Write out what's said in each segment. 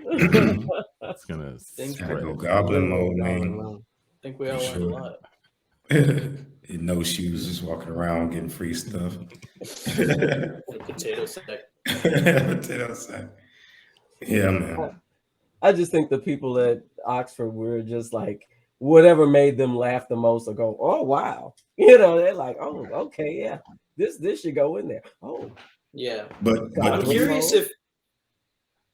It's gonna go Goblin Mode, man. I think we all learned a lot. No shoes, just walking around getting free stuff. Potato sack. Potato sack. Yeah, man. I just think the people at Oxford were just like, whatever made them laugh the most or go, oh wow. They're like, oh, okay, yeah. This should go in there. Oh. Yeah. But I'm curious if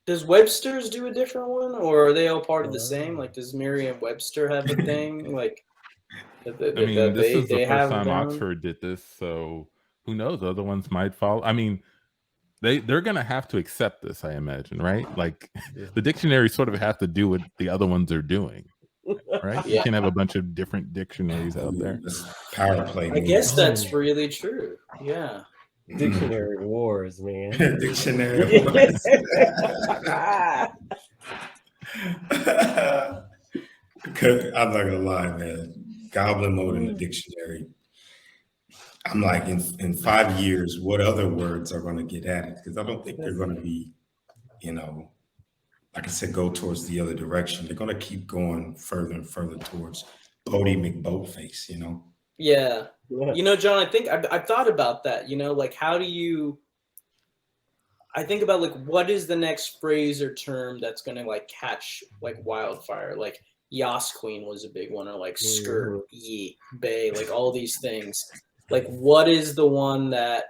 does Webster's do a different one, or are they all part of the same? Like, does Merriam-Webster have a thing? Like, this is the first time Oxford did this, so who knows? Other ones might follow. I mean, they're gonna have to accept this, I imagine, right? Like, the dictionary sort of have to do what the other ones are doing, right? You can have a bunch of different dictionaries out there. Power play. I guess that's really true. Yeah. Dictionary wars, man. Dictionary wars. I'm not gonna lie, man. Goblin Mode in the dictionary. I'm like, in 5 years, what other words are going to get added? Because I don't think they're going to be, like I said, go towards the other direction. They're going to keep going further and further towards Bodie McBoatface, Yeah. John, I think I've thought about that, like, how do you, I think about, like, what is the next phrase or term that's going to, like, catch, like, wildfire? Like, Yas Queen was a big one, or, like, skirt, ye, bay, like, all these things. Like, what is the one that,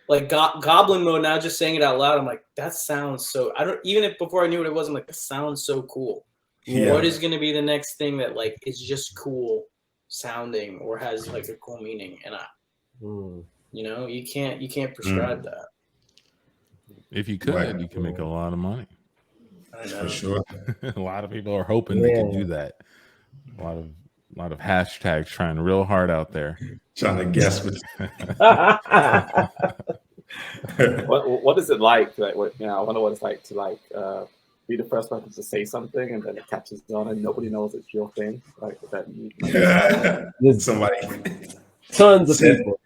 like, Goblin Mode, now just saying it out loud, I'm like, that sounds so, even if before I knew what it was, I'm like, that sounds so cool. Yeah. What is going to be the next thing that, like, is just cool sounding or has, like, a cool meaning? And you can't prescribe that. If you could, you can make a lot of money. I know. For sure. A lot of people are hoping they can do that. A lot of hashtags trying real hard out there. Trying to guess what is it like? I wonder what it's like to be the first person to say something and then it catches on and nobody knows it's your thing. Like that. Somebody. Tons of people.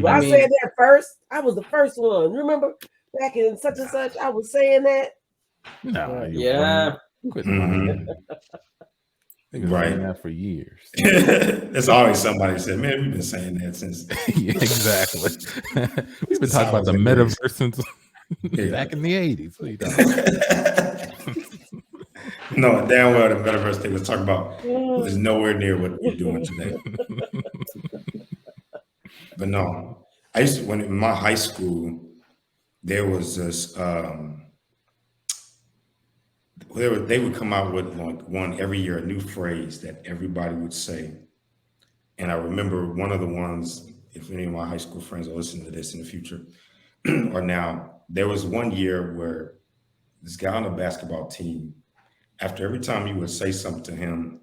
I said that first. I was the first one. Remember back in such and such, I was saying that. No. Yeah. Right. That for years. There's always somebody who said, man, we've been saying that since. Yeah, exactly. We've been talking about the metaverse since back in the 80s. No, damn well the metaverse they was talking about was nowhere near what we're doing today. But no, I used to, when in my high school, there was this, they would come out with like one every year, a new phrase that everybody would say. And I remember one of the ones, if any of my high school friends are listening to this in the future or now, there was one year where this guy on the basketball team, after every time you would say something to him,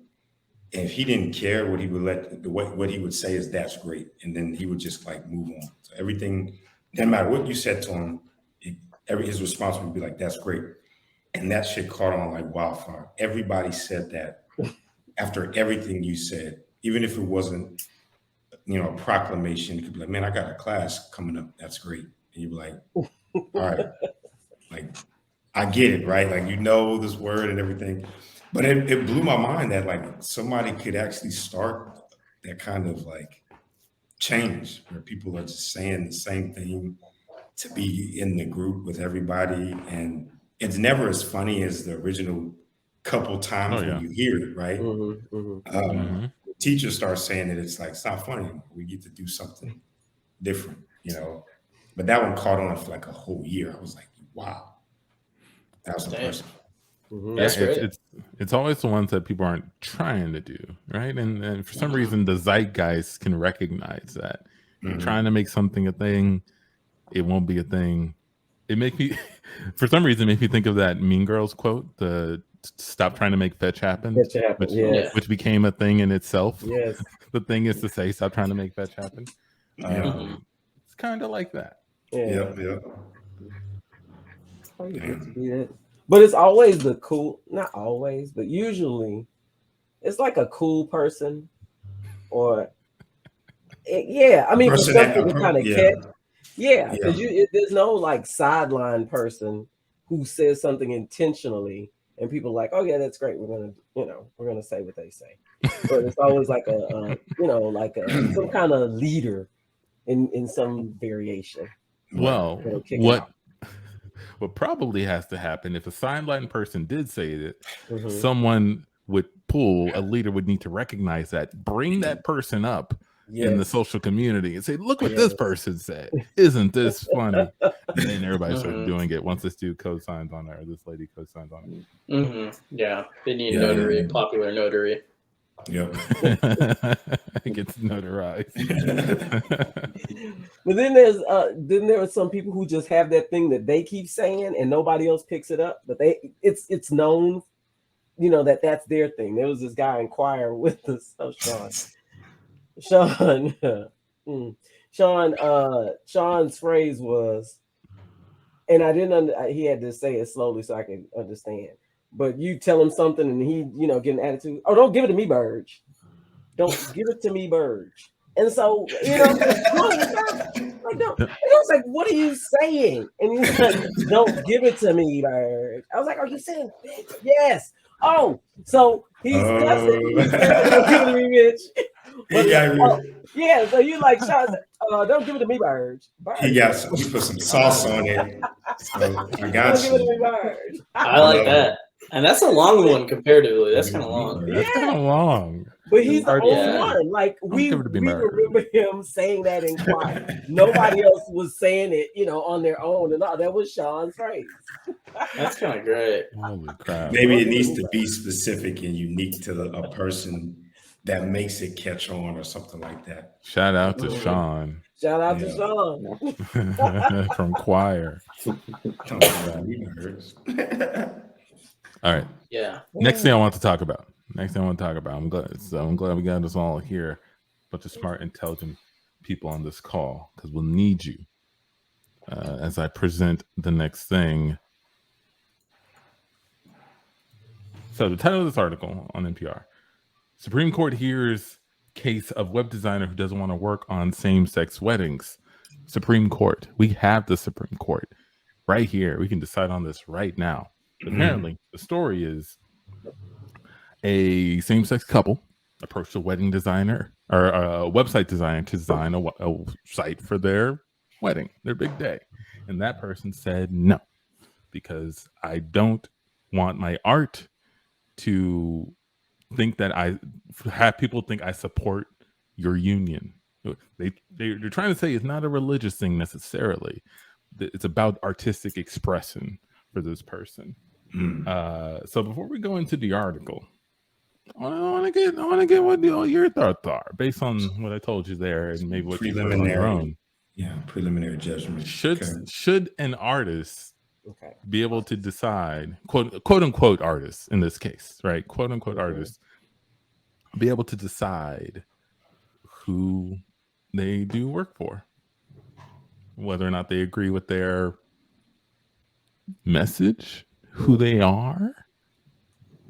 and if he didn't care, what he would say is, that's great. And then he would just like move on. So everything, no matter what you said to him, his response would be like, that's great. And that shit caught on like wildfire. Everybody said that after everything you said, even if it wasn't, a proclamation, it could be like, man, I got a class coming up. That's great. And you'd be like, all right, like, I get it, right? Like, this word and everything. But it blew my mind that like somebody could actually start that kind of like change where people are just saying the same thing to be in the group with everybody. And it's never as funny as the original couple times when you hear it, right? The teacher starts saying it, it's like, it's not funny. We get to do something different, But that one caught on for like a whole year. I was like, wow, that was impressive. That's great. It's always the ones that people aren't trying to do, right? And for some reason, the zeitgeist can recognize that. You're trying to make something a thing, it won't be a thing. It make me, for some reason, make me think of that Mean Girls quote, the stop trying to make fetch happen, which became a thing in itself. Yes. The thing is to say, stop trying to make fetch happen. It's kind of like that. Yeah. But it's always the cool, not always, but usually it's like a cool person or I mean, for something to kind of catch. Because there's no like sideline person who says something intentionally, and people are like, oh yeah, that's great. We're gonna say what they say. But it's always like some kind of leader in some variation. Well, It'll kick it out. what probably has to happen if a sideline person did say it, Mhm. someone would pull, a leader would need to recognize that, bring that person up in the social community and say, look what this person said. Isn't this funny? And then everybody starts doing it once this dude co-signs on it or this lady co-signs on it. Yeah, they need notary, popular notary. Yep. It gets notarized. But then there are some people who just have that thing that they keep saying and nobody else picks it up, but it's known, that's their thing. There was this guy in choir with us. Oh, Sean's phrase was, and I didn't he had to say it slowly so I could understand. But you tell him something and he, get an attitude. Oh, don't give it to me, Burge. Don't give it to me, Burge. And so, I was like, what are you saying? And he's like, don't give it to me, Burge. I was like, are you saying bitch? Yes. Oh, so he's cussing. He's saying, don't give it to me, bitch. But, yeah, so you like, Sean, don't give it to me, Burge. He put some sauce on it. So I got don't give it to me, Burge. I like that. And that's a long one comparatively. That's kind of long. That's kind of long. But he's the only one. Like we remember him saying that in choir. Nobody else was saying it, on their own. And all that was Sean's phrase. That's kind of great. Holy crap. Maybe it needs to be specific and unique to a person that makes it catch on or something like that. Shout out to Sean. Shout out to Sean. From choir. All right. Yeah. Next thing I want to talk about. I'm glad we got us all here. Bunch of smart, intelligent people on this call because we'll need you as I present the next thing. So the title of this article on NPR: Supreme Court hears case of web designer who doesn't want to work on same-sex weddings. Supreme Court. We have the Supreme Court right here. We can decide on this right now. Apparently, the story is a same-sex couple approached a wedding designer or a website designer to design a site for their wedding, their big day. And that person said, no, because I don't want my art to think that I have people think I support your union. They're trying to say it's not a religious thing necessarily. It's about artistic expression for this person. So before we go into the article, I want to get what your thoughts are based on what I told you there, and maybe what you heard on your own. Yeah, preliminary judgment. Should an artist be able to decide, quote unquote artists in this case, right? Quote unquote artists be able to decide who they do work for, whether or not they agree with their message, who they are,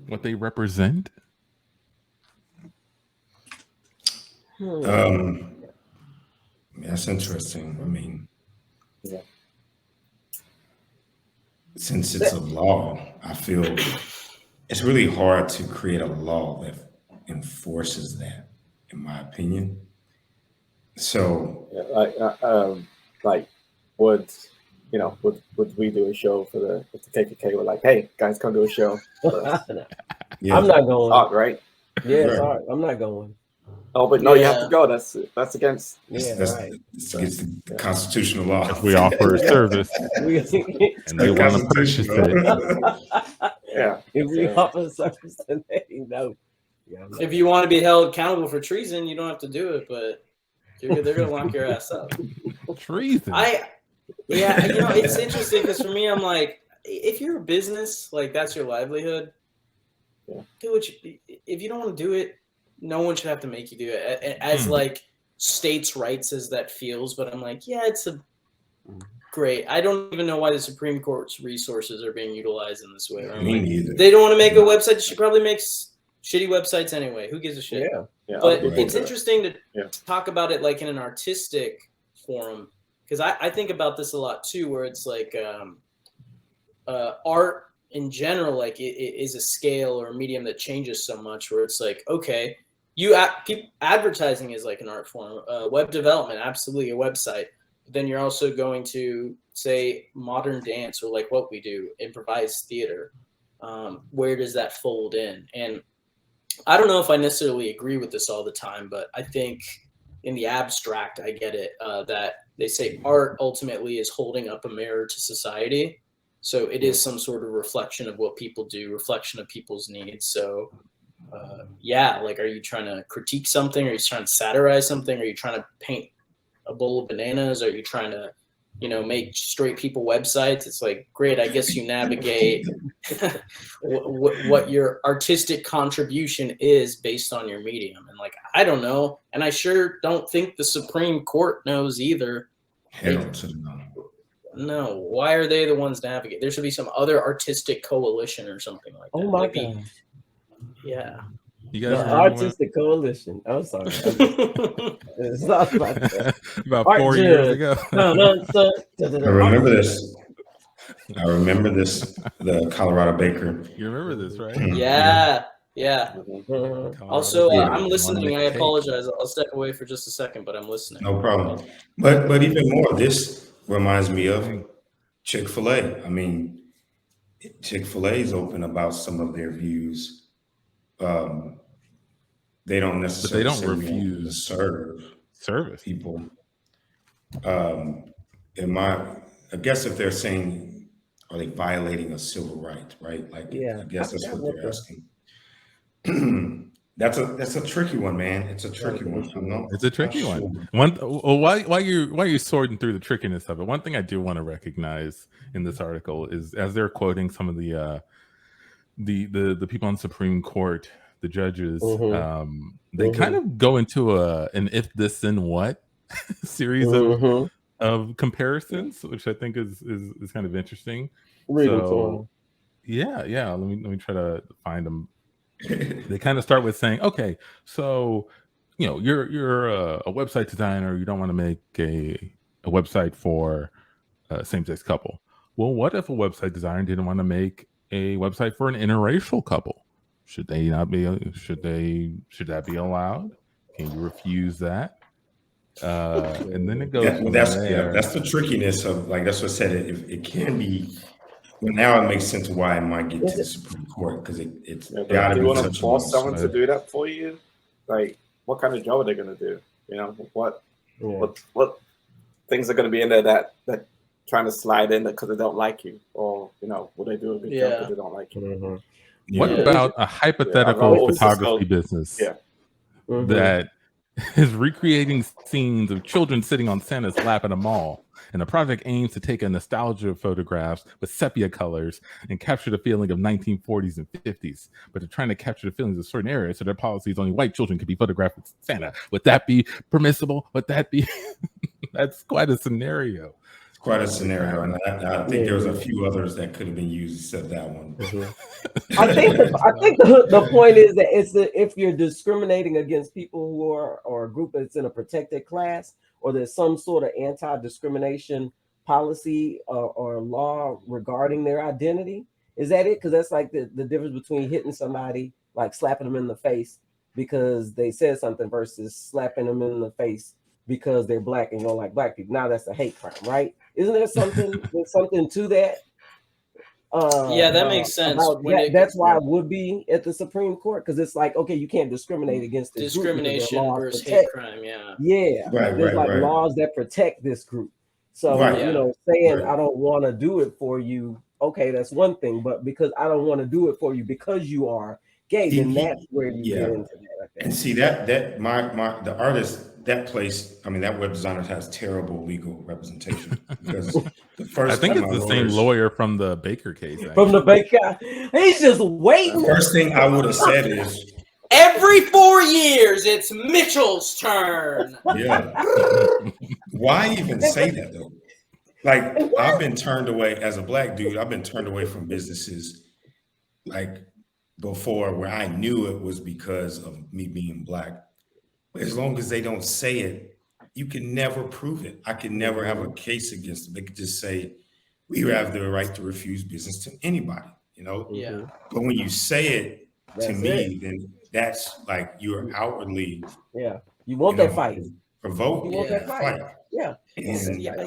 what they represent? That's interesting. I mean, since it's a law, I feel it's really hard to create a law that enforces that, in my opinion. So, would we do a show for the KKK? We're like, hey guys, come do a show. I'm not going. Art, right? Yeah, it's art. I'm not going. Oh, but no, you have to go. That's against. That's against the constitutional law. If we offer a service and they want to purchase it, if we offer a service, then they know. If you want to be held accountable for treason, you don't have to do it, but they're gonna lock your ass up. Treason. It's interesting because for me, I'm like, if you're a business, like that's your livelihood, do what if you don't want to do it, no one should have to make you do it. As like states' rights as that feels, but I'm like, it's a great. I don't even know why the Supreme Court's resources are being utilized in this way. They don't want to make a website. She probably makes shitty websites anyway. Who gives a shit? But it's interesting to talk about it like in an artistic forum, because I think about this a lot too, where it's like art in general, like it is a scale or a medium that changes so much, where it's like, okay, advertising is like an art form, web development, absolutely a website. But then you're also going to say modern dance, or like what we do, improvised theater. Where does that fold in? And I don't know if I necessarily agree with this all the time, but I think in the abstract, I get it, that they say art ultimately is holding up a mirror to society. So it is some sort of reflection of what people do, reflection of people's needs. So yeah, like, are you trying to critique something? Are you trying to satirize something? Are you trying to paint a bowl of bananas? Are you trying to, make straight people websites? It's like, great, I guess you navigate what your artistic contribution is based on your medium. And like, I don't know. And I sure don't think the Supreme Court knows either. Hell to the no. No, why are they the ones navigate? There should be some other artistic coalition or something like that. Oh my Maybe, God. yeah. You guys The Artistic Coalition. I'm sorry. It's not about that. about Art 4 years judge. ago. I remember this. The Colorado Baker. You remember this, right? Yeah. Mhm. Also, Yeah. I'm listening. I Cake. apologize. I'll step away for just a second, but I'm listening. No problem. But even more, this reminds me of Chick-fil-A. I mean, Chick-fil-A is open about some of their views. They don't necessarily don't say we want to refuse serve service. people. I guess if they're saying, are they violating a civil right? Right? Like, Yeah. I guess that's I what forgot they're asking. That's a tricky one, man. It's a tricky one. It's a tricky one. While you're sorting through the trickiness of it, one thing I do want to recognize in this article is, as they're quoting some of the people on Supreme Court, the judges, they kind of go into an if this then what series of comparisons, which I think is kind of interesting. So yeah. Let me try to find them. They kind of start with saying, okay, so you're a website designer, you don't want to make a website for a same-sex couple. Well, what if a website designer didn't want to make a website for an interracial couple? Should they not be? Should that be allowed? Can you refuse that? And then it goes from there. That's the trickiness of, like, that's what I said. It can be. Well, now it makes sense why it might get to the Supreme Court, because it's got to do be you want to such force someone to do that for you? Like, what kind of job are they going to do? What things are going to be in there that trying to slide in because they don't like you, or will they do a good job because they don't like you? What about a hypothetical photography business that is recreating scenes of children sitting on Santa's lap at a mall? And the project aims to take a nostalgia of photographs with sepia colors and capture the feeling of 1940s and 50s. But they're trying to capture the feelings of certain areas, so their policy is only white children could be photographed with Santa. Would that be permissible? Would that be? That's quite a scenario. Quite a scenario, and I think there was a few others that could have been used except that one. I think the point is that if you're discriminating against people who are, or a group that's in a protected class, or there's some sort of anti-discrimination policy or law regarding their identity, is that it? Because that's like the difference between hitting somebody, like slapping them in the face because they said something, versus slapping them in the face because they're black and you don't like black people. Now that's a hate crime, right? Isn't there something to that? Yeah, that makes sense. That's why it would be at the Supreme Court, because it's like, okay, you can't discriminate against this discrimination versus hate crime. Yeah, there's laws that protect this group. So saying I don't want to do it for you, okay, that's one thing. But because I don't want to do it for you because you are gay, then that's where you get into that. And see that the artist, that place, I mean, that web designer has terrible legal representation, because the first I think it's the same lawyer from the Baker case. Actually. From the Baker, he's just waiting. The first thing I would have said is, every 4 years, it's Mitchell's turn. Yeah. Why even say that though? Like, I've been turned away as a black dude. I've been turned away from businesses like before, where I knew it was because of me being black. As long as they don't say it, you can never prove it. I can never have a case against them. They could just say, we have the right to refuse business to anybody, you know? Yeah. But when you say it to That's me, then that's like you're outwardly, Yeah. You want that fight. provoke You want that fight. Yeah. And Yeah.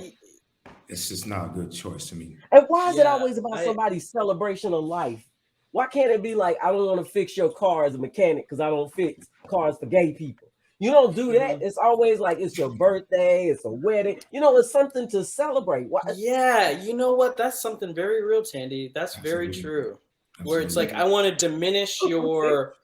it's just not a good choice to me. And why is it Yeah, always about somebody's celebration of life? Why can't it be like, I don't want to fix your car as a mechanic because I don't fix cars for gay people? You don't do that. It's always like it's your birthday, it's a wedding. You know, it's something to celebrate. Why? Yeah, you know what? That's something very real, Tandy. That's very true. Where it's like, I want to diminish your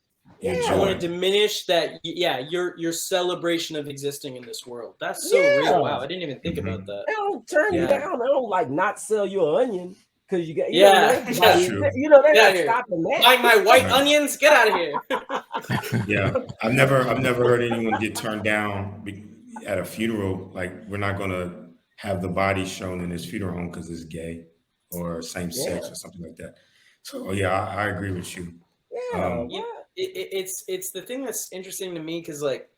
I want to diminish that. Yeah, your celebration of existing in this world. That's so real. Wow, I didn't even think about that. They don't turn you down. They don't like not sell you an onion because you got. That's true. You know, they're not here. stopping that. Like my white onions, get out of here. Yeah, I've never heard anyone get turned down at a funeral. Like, we're not gonna have the body shown in this funeral home because it's gay or same sex or something like that. So yeah, I agree with you. Yeah. It's the thing that's interesting to me because like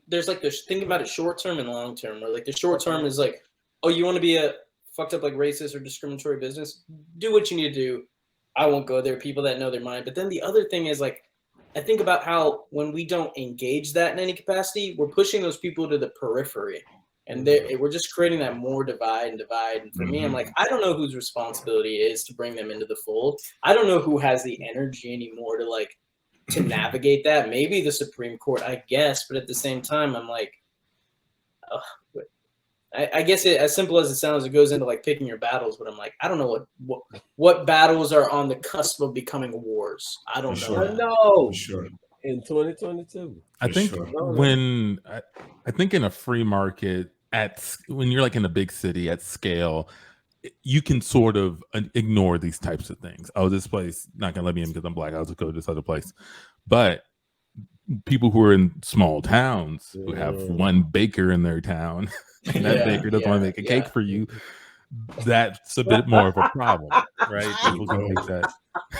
there's like this thinking about it short term and long term. Where like the short term is like, oh, you want to be a fucked up like racist or discriminatory business? Do what you need to do. I won't go there. People that know their mind. But then the other thing is like, I think about how when we don't engage that in any capacity, we're pushing those people to the periphery. And we're just creating that more divide. And for me, I'm like, I don't know whose responsibility it is to bring them into the fold. I don't know who has the energy anymore to navigate that. Maybe the Supreme Court, I guess. But at the same time, I'm like, I guess as simple as it sounds, it goes into like picking your battles. But I'm like, I don't know what battles are on the cusp of becoming wars. I don't know. I know. For sure. In 2022. I think I think in a free market, when you're like in a big city at scale, you can sort of ignore these types of things. Oh, this place not gonna let me in because I'm black. I'll just go to this other place. But people who are in small towns who have one baker in their town, and that baker doesn't want to make a cake for you, that's a bit more of a problem, right? People can take that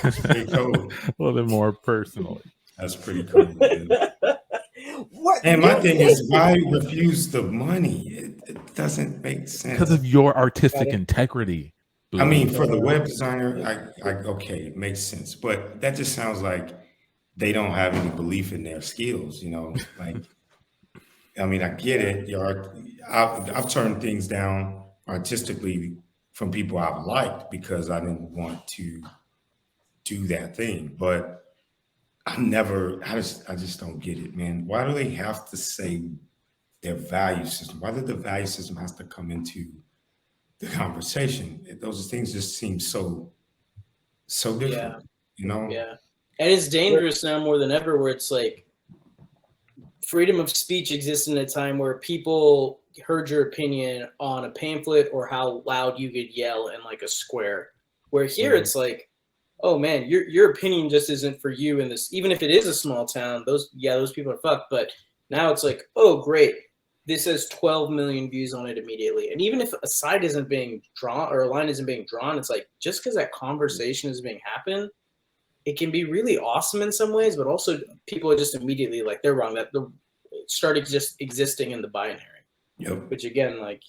a little bit more personally. That's pretty cool. And my thing is, why refuse the money? It doesn't make sense. Because of your artistic integrity. I mean, for the web designer, okay, it makes sense. But that just sounds like they don't have any belief in their skills, you know? Like, I mean, I get it. I've turned things down artistically from people I've liked because I didn't want to do that thing. But I just don't get it, man. Why do they have to say their value system? Why did the value system has to come into the conversation? Those things just seem so different, you know? Yeah. And it's dangerous now more than ever where it's like freedom of speech exists in a time where people heard your opinion on a pamphlet or how loud you could yell in like a square. Where here it's like, oh man, your opinion just isn't for you in this. Even if it is a small town, those people are fucked. But now it's like, oh great, this has 12 million views on it immediately. And even if a side isn't being drawn or a line isn't being drawn, it's like just because that conversation is being happened, it can be really awesome in some ways, but also people are just immediately like they're wrong. That started just existing in the binary. Yep. Which again, like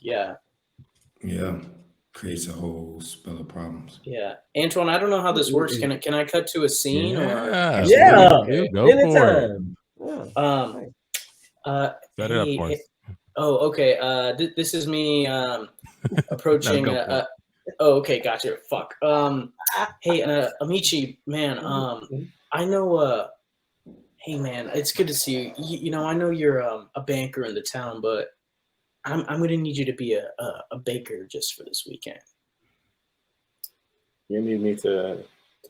creates a whole spell of problems. Yeah, Antoine, I don't know how this works. Can I cut to a scene or? Go anytime. for it. Set it up for us. Oh, okay. This is me approaching. Okay, gotcha. Fuck. Hey, Amici, man. I know. Hey, man, it's good to see you. You know, I know you're a banker in the town, but I'm gonna need you to be a baker just for this weekend. You need me to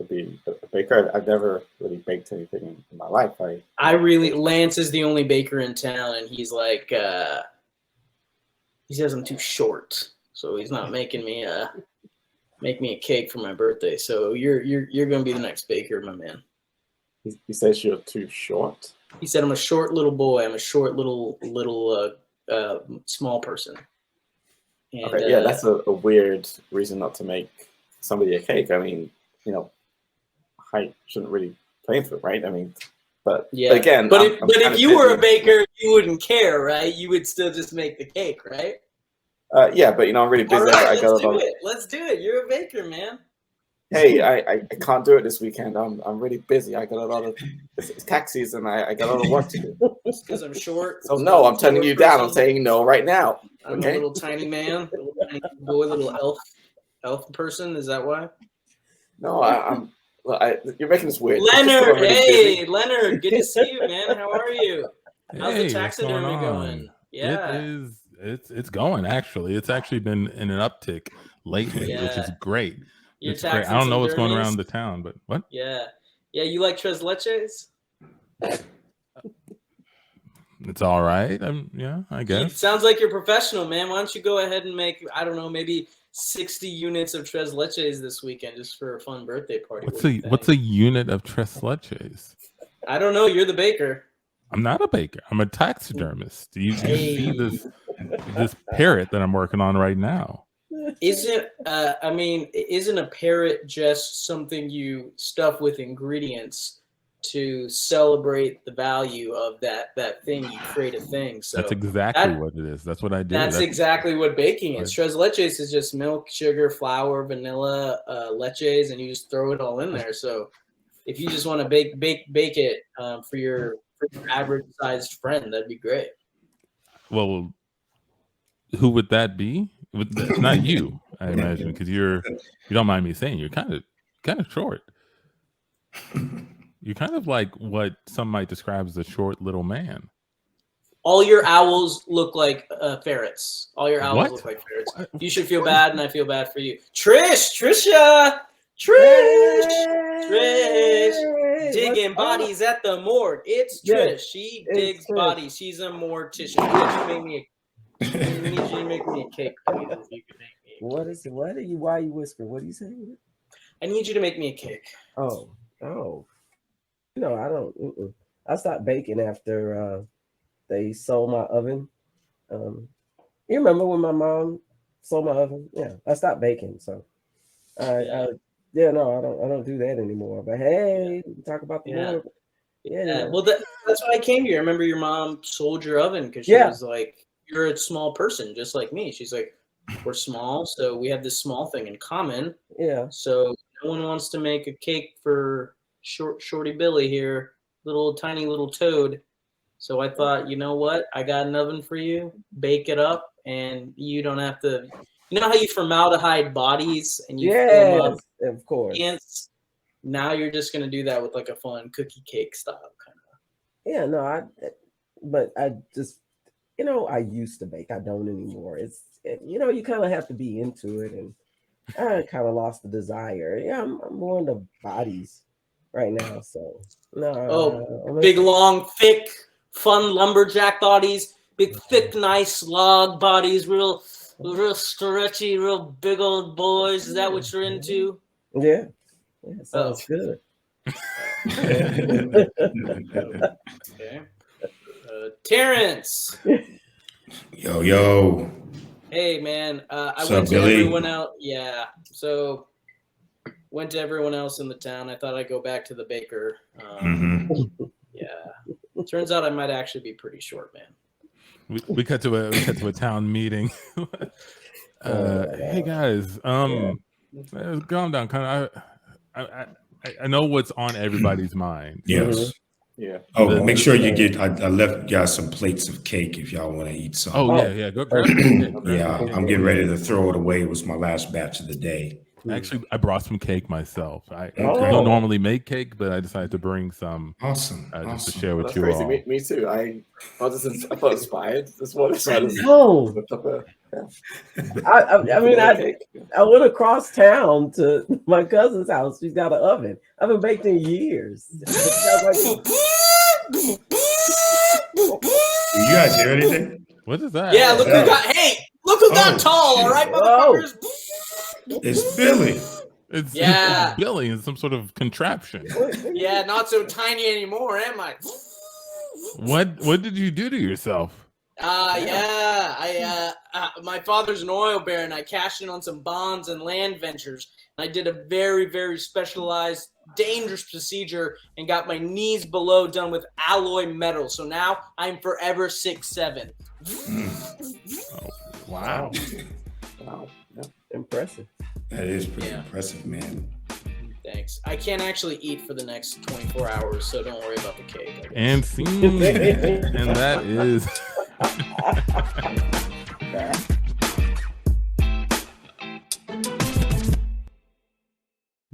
be a baker? I've never really baked anything in my life. Lance is the only baker in town, and he's like, he says I'm too short, so he's not making me make me a cake for my birthday. So you're gonna be the next baker, my man. He says you're too short. He said I'm a short little boy. I'm a short little small person. And, okay, yeah, that's a weird reason not to make somebody a cake. I mean, you know, height shouldn't really play into it, right? I mean, but again, if you were a baker, you wouldn't care, right? You would still just make the cake, right? Yeah, but I'm really busy. All right, I got let's do it. Let's do it. You're a baker, man. Hey, I can't do it this weekend. I'm really busy. I got a lot of it's tax season. I got a lot of work to do. Because I'm short. So no, I'm turning you down. I'm saying no right now. I'm a little tiny man, little tiny boy, little elf person. Is that why? No, you're making this weird. Leonard, hey, Leonard, good to see you, man. How are you? How's Hey, the taxidermy going? Yeah, It's going actually. It's actually been in an uptick lately, which is great. It's great. I don't know what's going around the town, but what? Yeah. You like tres leches? It's all right. Yeah, I guess. It sounds like you're professional, man. Why don't you go ahead and make, I don't know, maybe 60 units of tres leches this weekend just for a fun birthday party? What's a unit of tres leches? I don't know. You're the baker. I'm not a baker. I'm a taxidermist. Do you see this parrot that I'm working on right now? Isn't a parrot just something you stuff with ingredients to celebrate the value of that thing? You create a thing. So that's exactly what it is. That's what I do. That's exactly what baking is. Tres leches is just milk, sugar, flour, vanilla, leches, and you just throw it all in there. So if you just want to bake it for your average sized friend, that'd be great. Well, who would that be? Not you, I imagine, because you don't mind me saying you're kind of short. You're kind of like what some might describe as a short little man. All your owls look like ferrets. All your owls look like ferrets. You should feel bad, and I feel bad for you. Trisha, digging bodies at the morgue. It's Trish. She digs bodies. She's a mortician. You need you to make me a cake. Please, if you can make me. What is it? Why are you whispering? What are you saying? I need you to make me a cake. Oh. No, I don't. I stopped baking after they sold my oven. You remember when my mom sold my oven? Yeah, I stopped baking. So, I don't do that anymore. But hey, we talk about the Lord. Yeah. Well, that's why I came here. I remember your mom sold your oven because she was like, "You're a small person, just like me." She's like, "We're small, so we have this small thing in common." Yeah. So no one wants to make a cake for Shorty Billy here, tiny little toad. So I thought, you know what? I got an oven for you. Bake it up, and you don't have to. You know how you formaldehyde bodies and you fill them up? Of course. Now you're just gonna do that with like a fun cookie cake style kind of. Yeah, no, I just, I used to bake. I don't anymore. You kind of have to be into it, and I kind of lost the desire. Yeah, I'm more into bodies right now. So no. Big, long, thick, fun lumberjack bodies. Big, thick, nice log bodies. Real stretchy, real big old boys. Is that what you're into? Yeah, sounds good. Okay. Terrence. Yo. Hey, man. I went to everyone else. Yeah. So went to everyone else in the town. I thought I'd go back to the baker. Yeah. Turns out I might actually be pretty short, man. We cut to a town meeting. Hey guys, calm down. Kind of. I know what's on everybody's mind. Yes. Yeah. Oh, make sure you get. I left y'all some plates of cake if y'all want to eat some. Oh yeah. Go grab it. Yeah, I'm getting ready to throw it away. It was my last batch of the day. Actually, I brought some cake myself. I don't normally make cake, but I decided to bring some. Awesome. Just to share with That's you crazy. all. Me too. I was inspired this morning. I went across town to my cousin's house. She's got an oven. I haven't baked in years. You guys hear anything? What is that? Yeah, look who got tall, all right, motherfuckers? It's Billy. It's Billy in some sort of contraption. Yeah, not so tiny anymore, am I? What did you do to yourself? My father's an oil baron. I cashed in on some bonds and land ventures. I did a very, very specialized, dangerous procedure and got my knees below done with alloy metal. So now I'm forever 6'7". Wow. Wow. Yeah. Impressive. That is pretty impressive, man. Thanks. I can't actually eat for the next 24 hours, so don't worry about the cake. I guess. And scene. And that is